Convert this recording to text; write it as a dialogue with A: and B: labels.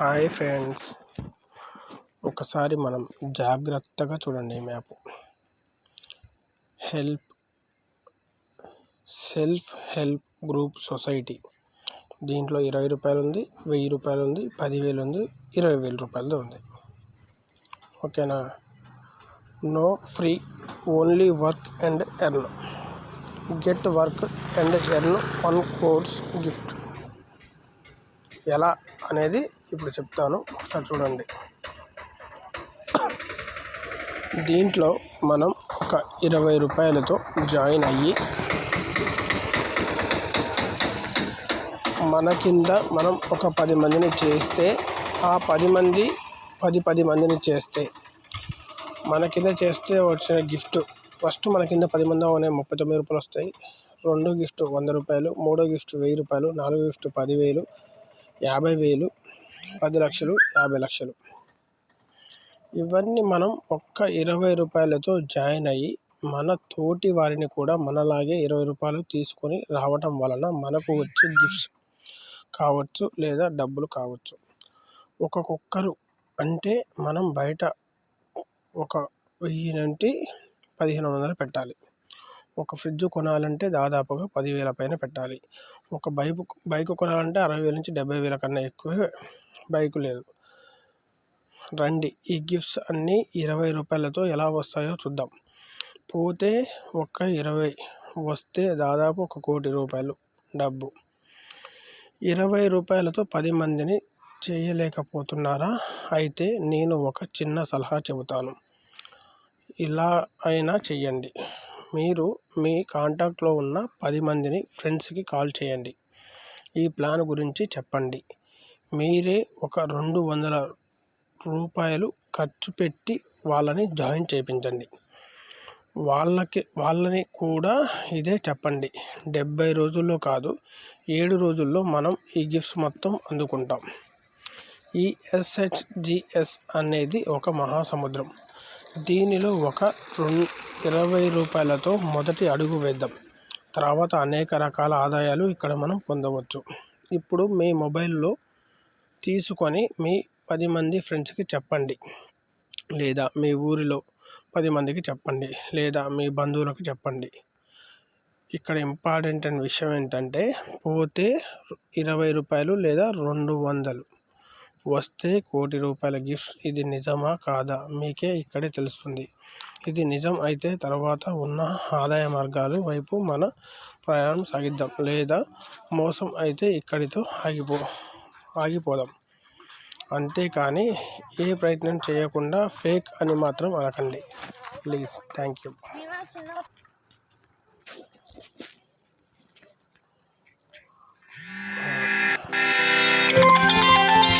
A: Hi friends, ఒకసారి మనం జాగ్రత్తగా చూడండి. Map self help group society. దీంట్లో 20 రూపాయలు ఉంది, 1000 రూపాయలు ఉంది, 10,000 ఉంది, 20,000 రూపాయలది ఉంది. ఓకేనా? No free, only work and earn. Get work and earn 1 crore gift. ఎలా అనేది ఇప్పుడు చెప్తాను, ఒకసారి చూడండి. దీంట్లో మనం ఒక 20 రూపాయలతో జాయిన్ అయ్యి మన కింద మనం ఒక 10 మందిని చేస్తే, ఆ 10 మంది 10 మందిని చేస్తే మన కింద చేస్తే వచ్చిన గిఫ్ట్, ఫస్ట్ మన కింద 10 మంది అవనే 39 రూపాయలు వస్తాయి. 2 గిఫ్ట్ 100 రూపాయలు, 3 గిఫ్ట్ 1000 రూపాయలు, 4 గిఫ్ట్ 10,000, 50,000, 10 లక్షలు, 50 లక్షలు. ఇవన్నీ మనం ఒక్క 20 రూపాయలతో జాయిన్ అయ్యి మన తోటి వారిని కూడా మనలాగే 20 రూపాయలు తీసుకొని రావటం వలన మనకు వచ్చే గిఫ్ట్స్ కావచ్చు లేదా డబ్బులు కావచ్చు. ఒక్కొక్కరు అంటే మనం బయట ఒక 1000 నుండి 1,500 పెట్టాలి. ఒక ఫ్రిడ్జ్ కొనాలంటే దాదాపుగా 10,000 పైన పెట్టాలి. ఒక బైక్ కొనాలంటే 60,000 నుంచి 70,000 కన్నా ఎక్కువ బైకు లేదు. రండి, ఈ గిఫ్ట్స్ అన్నీ 20 రూపాయలతో ఎలా వస్తాయో చూద్దాం. పోతే ఒక 20 వస్తే దాదాపు 1 కోటి రూపాయలు డబ్బు. 20 రూపాయలతో 10 మందిని చేయలేకపోతున్నారా? అయితే నేను ఒక చిన్న సలహా చెబుతాను. ఇలా అయినా చెయ్యండి. మీరు మీ కాంటాక్ట్లో ఉన్న 10 మందిని ఫ్రెండ్స్కి కాల్ చేయండి. ఈ ప్లాన్ గురించి చెప్పండి. మీరే ఒక 200 రూపాయలు ఖర్చు పెట్టి వాళ్ళని జాయిన్ చేయించండి. వాళ్ళని కూడా ఇదే చెప్పండి. 70 రోజుల్లో కాదు, 7 రోజుల్లో మనం ఈ గిఫ్ట్స్ మొత్తం అందుకుంటాం. ఈ SHGS అనేది ఒక మహాసముద్రం. దీనిలో ఒక 20 రూపాయలతో మొదటి అడుగు వేద్దాం. తర్వాత అనేక రకాల ఆదాయాలు ఇక్కడ మనం పొందవచ్చు. ఇప్పుడు మీ మొబైల్లో తీసుకొని మీ 10 మంది ఫ్రెండ్స్కి చెప్పండి, లేదా మీ ఊరిలో 10 మందికి చెప్పండి, లేదా మీ బంధువులకు చెప్పండి. ఇక్కడ ఇంపార్టెంట్ అయిన విషయం ఏంటంటే, పోతే 20 రూపాయలు లేదా 200 వస్తే 1 కోటి రూపాయల గిఫ్ట్. ఇది నిజమా కాదా మీకే ఇక్కడే తెలుస్తుంది. ఇది నిజం అయితే తర్వాత ఉన్న ఆదాయ మార్గాల వైపు మన ప్రయాణం సాగిద్దాం. లేదా మోసం అయితే ఇక్కడితో ఆగిపోదాం. అంతేకాని ఏ ప్రయత్నం చేయకుండా ఫేక్ అని మాత్రం అనకండి ప్లీజ్. Thank you.